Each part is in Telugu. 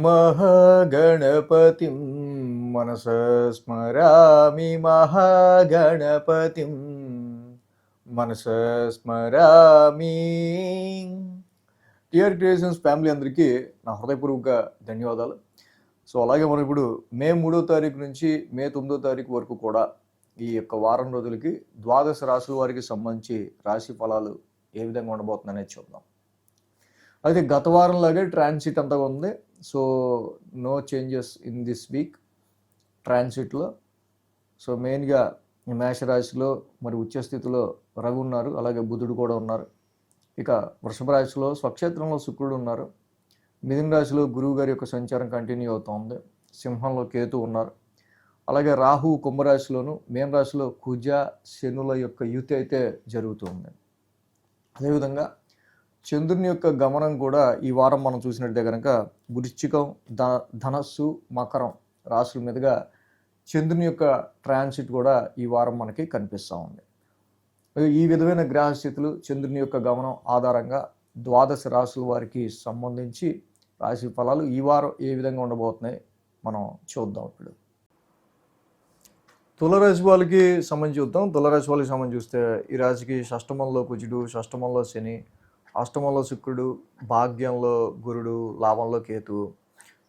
మహాగణపతిం మనసా స్మరామి మహాగణపతిం మనసా స్మరామి. టిఆర్ క్రియేషన్స్ ఫ్యామిలీ అందరికీ నా హృదయపూర్వక ధన్యవాదాలు. సో అలాగే మనం ఇప్పుడు మే 3వ తారీఖు నుంచి మే 9వ తారీఖు వరకు కూడా ఈ యొక్క వారం రోజులకి ద్వాదశ రాశుల వారికి సంబంధించి రాశి ఫలాలు ఏ విధంగా ఉండబోతుందనేది చూద్దాం. అయితే గత వారంలాగే ట్రాన్సిట్ అంతగా ఉంది. So no changes in this week ట్రాన్సిట్లో. సో మెయిన్గా మేషరాశిలో మరి ఉచ్చస్థితిలో రవి ఉన్నారు, అలాగే బుధుడు కూడా ఉన్నారు. ఇక వృషభ రాశిలో స్వక్షేత్రంలో శుక్రుడు ఉన్నారు. మిథున రాశిలో గురువు గారి యొక్క సంచారం కంటిన్యూ అవుతుంది. సింహంలో కేతు ఉన్నారు. అలాగే రాహు కుంభరాశిలోను, మేన రాశిలో కుజ శనుల యొక్క యుతి అయితే జరుగుతుంది. అదేవిధంగా చంద్రుని యొక్క గమనం కూడా ఈ వారం మనం చూసినట్టే కనుక వృశ్చికం, ధనస్సు, మకరం రాశుల మీదుగా చంద్రుని యొక్క ట్రాన్సిట్ కూడా ఈ వారం మనకి కనిపిస్తూ ఉంది. ఈ విధమైన గ్రహస్థితులు, చంద్రుని యొక్క గమనం ఆధారంగా ద్వాదశ రాశుల వారికి సంబంధించి రాశి ఫలాలు ఈ వారం ఏ విధంగా ఉండబోతున్నాయి మనం చూద్దాం. ఇప్పుడు తులరాశి వాళ్ళకి సంబంధించి చూద్దాం. తులరాశి వాళ్ళకి సంబంధించి చూస్తే ఈ రాశికి షష్టమంలో కుజుడు, షష్టమంలో శని, అష్టమంలో శుక్రుడు, భాగ్యంలో గురుడు, లాభంలో కేతు.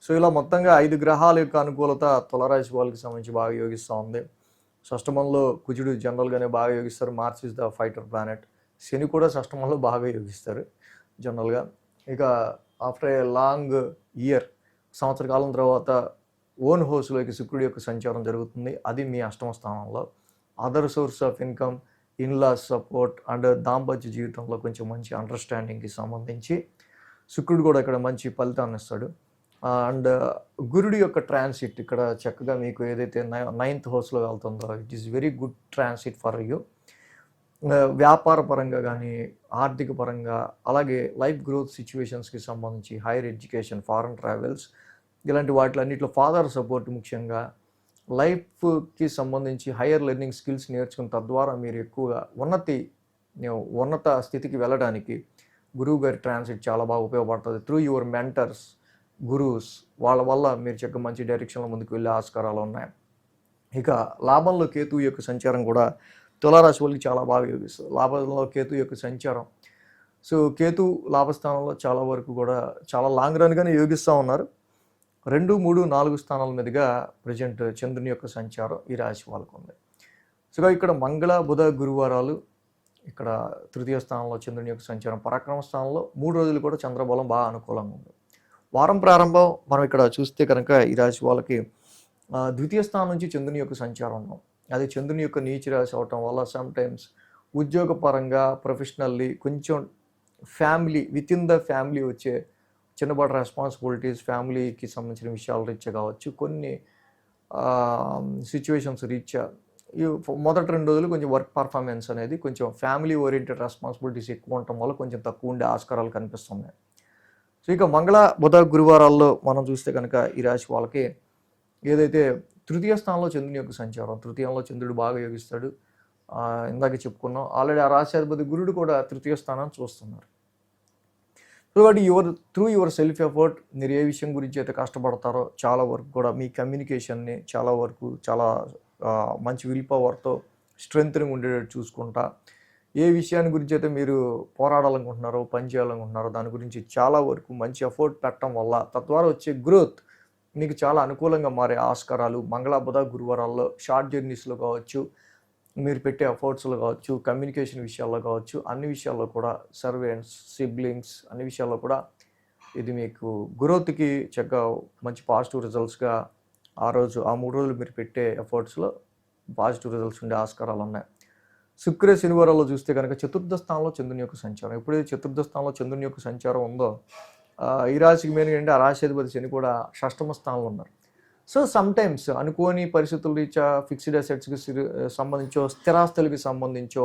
సో ఇలా మొత్తంగా 5 గ్రహాల యొక్క అనుకూలత తులరాశి వాళ్ళకి సంబంధించి బాగా యోగిస్తూ ఉంది. షష్టమంలో కుజుడు జనరల్గానే బాగా యోగిస్తారు. Mars is the fighter planet. Shani కూడా షష్టమంలో బాగా యోగిస్తారు జనరల్గా. ఇక ఆఫ్టర్ ఏ లాంగ్ ఇయర్, సంవత్సర కాలం తర్వాత ఓన్ హౌస్లోకి శుక్రుడి యొక్క సంచారం జరుగుతుంది. అది మీ అష్టమ స్థానంలో. Other source of income, in laws support and దాంపత్య జీవితంలో కొంచెం మంచి అండర్స్టాండింగ్కి సంబంధించి శుక్రుడు కూడా ఇక్కడ మంచి ఫలితాన్ని ఇస్తాడు. అండ్ గురుడి యొక్క ట్రాన్సిట్ ఇక్కడ చక్కగా మీకు ఏదైతే 9th హౌస్లో వెళ్తుందో it is very good transit for you. వ్యాపార పరంగా కానీ, ఆర్థిక పరంగా, అలాగే లైఫ్ గ్రోత్ సిచ్యువేషన్స్కి సంబంధించి హైయర్ ఎడ్యుకేషన్, ఫారెన్ ట్రావెల్స్, ఇలాంటి వాటిలన్నింటిలో ఫాదర్ సపోర్ట్ ముఖ్యంగా, లైఫ్కి సంబంధించి హైయర్ లెర్నింగ్ స్కిల్స్ నేర్చుకుని తద్వారా మీరు ఎక్కువగా ఉన్నత స్థితికి వెళ్ళడానికి గురువు గారి ట్రాన్సిట్ చాలా బాగా ఉపయోగపడుతుంది. త్రూ యువర్ మెంటర్స్, గురూస్, వాళ్ళ వల్ల మీరు చక్కగా మంచి డైరెక్షన్లో ముందుకు వెళ్ళే ఆస్కారాలు ఉన్నాయి. ఇక లాభంలో కేతు యొక్క సంచారం కూడా తులారాశి వాళ్ళకి చాలా బాగా యోగిస్తుంది. లాభంలో కేతు యొక్క సంచారం, సో కేతు లాభస్థానంలో చాలా వరకు కూడా చాలా లాంగ్ రన్గానే యోగిస్తూ ఉన్నారు. 2, 3, 4 స్థానాల మీదుగా ప్రజెంట్ చంద్రుని యొక్క సంచారం ఈ రాశి వాళ్ళకు ఉంది. సో ఇక్కడ మంగళ, బుధ, గురువారాలు ఇక్కడ తృతీయ స్థానంలో చంద్రుని యొక్క సంచారం, పరాక్రమ స్థానంలో 3 రోజులు కూడా చంద్రబలం బాగా అనుకూలంగా ఉంది. వారం ప్రారంభం మనం ఇక్కడ చూస్తే కనుక ఈ రాశి వాళ్ళకి ద్వితీయ స్థానం నుంచి చంద్రుని యొక్క సంచారం ఉన్నాం. అది చంద్రుని యొక్క నీచ రాశి అవటం వల్ల సమ్టైమ్స్ ఉద్యోగపరంగా, ప్రొఫెషనల్లీ కొంచెం family, with in the family వచ్చే చిన్నపాటి రెస్పాన్సిబిలిటీస్, ఫ్యామిలీకి సంబంధించిన విషయాల రీత్యా కావచ్చు, కొన్ని సిచ్యువేషన్స్ రీత్యా ఈ మొదటి 2 రోజులు కొంచెం వర్క్ పర్ఫార్మెన్స్ అనేది కొంచెం ఫ్యామిలీ ఓరియంటెడ్ రెస్పాన్సిబిలిటీస్ ఎక్కువ ఉండటం వల్ల కొంచెం తక్కువ ఉండే ఆస్కారాలు కనిపిస్తున్నాయి. సో ఇక మంగళ, బుధ, గురువారాల్లో మనం చూస్తే కనుక ఈ రాశి వాళ్ళకి ఏదైతే తృతీయ స్థానంలో చంద్రుని యొక్క సంచారం, తృతీయంలో చంద్రుడు బాగా యోగిస్తాడు. ఇందాక చెప్పుకున్నాం ఆల్రెడీ ఆ రాశ్యాధిపతి గురుడు కూడా తృతీయ స్థానాన్ని చూస్తున్నారు. సో కాబట్టి త్రూ యువర్ సెల్ఫ్ ఎఫర్ట్ మీరు ఏ విషయం గురించి అయితే కష్టపడతారో చాలా వరకు కూడా మీ కమ్యూనికేషన్ని చాలా వరకు చాలా మంచి విల్ పవర్తో స్ట్రెంగ్త్నింగ్ ఉండేటట్టు చూసుకుంటా, ఏ విషయాన్ని గురించి అయితే మీరు పోరాడాలనుకుంటున్నారో, పని చేయాలనుకుంటున్నారో దాని గురించి చాలా వరకు మంచి ఎఫర్ట్ పెట్టడం వల్ల తద్వారా వచ్చే గ్రోత్ మీకు చాలా అనుకూలంగా మారే ఆస్కారాలు మంగళ, బుధ, గురువారాల్లో షార్ట్ జర్నీస్లో కావచ్చు, మీరు పెట్టే ఎఫర్ట్స్లో కావచ్చు, కమ్యూనికేషన్ విషయాల్లో కావచ్చు, అన్ని విషయాల్లో కూడా సర్వెంట్స్, సిబ్లింగ్స్ అన్ని విషయాల్లో కూడా ఇది మీకు గ్రోత్కి చక్కగా మంచి పాజిటివ్ రిజల్ట్స్గా ఆ 3 రోజులు మీరు పెట్టే ఎఫర్ట్స్లో పాజిటివ్ రిజల్ట్స్ ఉండే ఆస్కారాలు ఉన్నాయి. శుక్ర, శనివారాల్లో చూస్తే కనుక చతుర్థ స్థానంలో చంద్రుని యొక్క సంచారం, ఎప్పుడైతే చతుర్థ స్థానంలో చంద్రుని యొక్క సంచారం ఉందో ఈ రాశికి మెయిన్ ఏంటంటే ఆ రాశ్యాధిపతి శని కూడా షష్టమ స్థానంలో ఉన్నారు. సో సమ్టైమ్స్ అనుకోని పరిస్థితుల రీత్యా ఫిక్స్డ్ అసెట్స్కి సంబంధించో, స్థిరాస్తులకి సంబంధించో,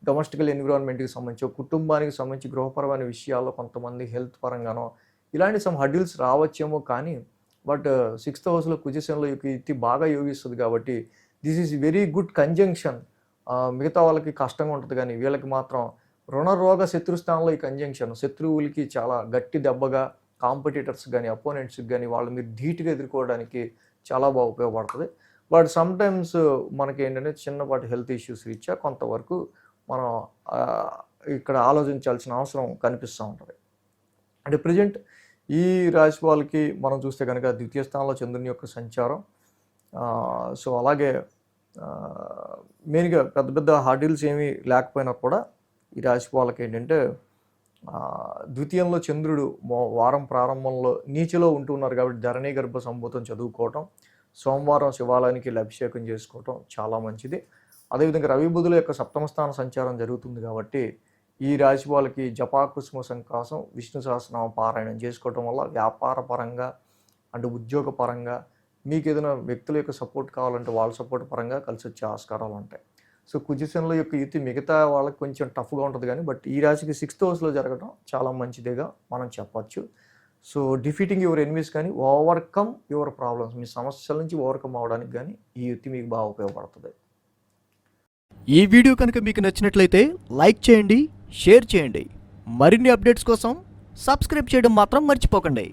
డొమెస్టికల్ ఎన్విరాన్మెంట్కి సంబంధించో, కుటుంబానికి సంబంధించి గృహపరమైన విషయాల్లో కొంతమంది హెల్త్ పరంగానో ఇలాంటి సమ్ హడిల్స్ రావచ్చేమో. కానీ బట్ 6th హౌస్లో కుజశనిలో ఇది బాగా యోగిస్తుంది కాబట్టి this is very good conjunction. మిగతా వాళ్ళకి కష్టంగా ఉంటుంది కానీ వీళ్ళకి మాత్రం రుణ రోగ శత్రుస్థానంలో ఈ కంజంక్షన్ శత్రువులకి చాలా గట్టి దెబ్బగా, కాంపిటీటర్స్ కానీ అపోనెంట్స్కి కానీ వాళ్ళు మీరు ధీటుగా ఎదుర్కోవడానికి చాలా బాగా ఉపయోగపడుతుంది. బట్ సమ్టైమ్స్ మనకి ఏంటంటే చిన్నపాటి హెల్త్ ఇష్యూస్ రీత్యా కొంతవరకు మనం ఇక్కడ ఆలోచించాల్సిన అవసరం కనిపిస్తూ ఉంటుంది. అంటే ప్రజెంట్ ఈ రాశి వాళ్ళకి మనం చూస్తే కనుక ద్వితీయ స్థానంలో చంద్రుని యొక్క సంచారం. సో అలాగే మెయిన్గా పెద్ద పెద్ద హార్డిల్స్ ఏమీ లేకపోయినా కూడా ఈ రాశి వాళ్ళకి ఏంటంటే ద్వితీయంలో చంద్రుడు వారం ప్రారంభంలో నీచలో ఉంటున్నారు కాబట్టి ధరణి గర్భ సంభూతం చదువుకోవటం, సోమవారం శివాలయానికి అభిషేకం చేసుకోవటం చాలా మంచిది. అదేవిధంగా రవి బుధుల యొక్క సప్తమ స్థాన సంచారం జరుగుతుంది కాబట్టి ఈ రాశి వాళ్ళకి జపాకుసుమ సంకాసం విష్ణు సహస్రనామ పారాయణం చేసుకోవటం వల్ల వ్యాపార పరంగా అంటే ఉద్యోగ పరంగా మీకు ఏదైనా వ్యక్తుల యొక్క సపోర్ట్ కావాలంటే వాళ్ళ సపోర్ట్ పరంగా కలిసి వచ్చే ఆస్కారాలు ఉంటాయి. సో కుజశనుల యొక్క యుతి మిగతా వాళ్ళకి కొంచెం టఫ్గా ఉంటుంది కానీ బట్ ఈ రాశికి 6th హౌస్లో జరగడం చాలా మంచిదిగా మనం చెప్పచ్చు. సో డిఫీటింగ్ యువర్ ఎనిమీస్ కానీ ఓవర్కమ్ యువర్ ప్రాబ్లమ్స్, మీ సమస్యల నుంచి ఓవర్కమ్ అవడానికి కానీ ఈ యుతి మీకు బాగా ఉపయోగపడుతుంది. ఈ వీడియో కనుక మీకు నచ్చినట్లయితే లైక్ చేయండి, షేర్ చేయండి. మరిన్ని అప్డేట్స్ కోసం సబ్స్క్రైబ్ చేయడం మాత్రం మర్చిపోకండి.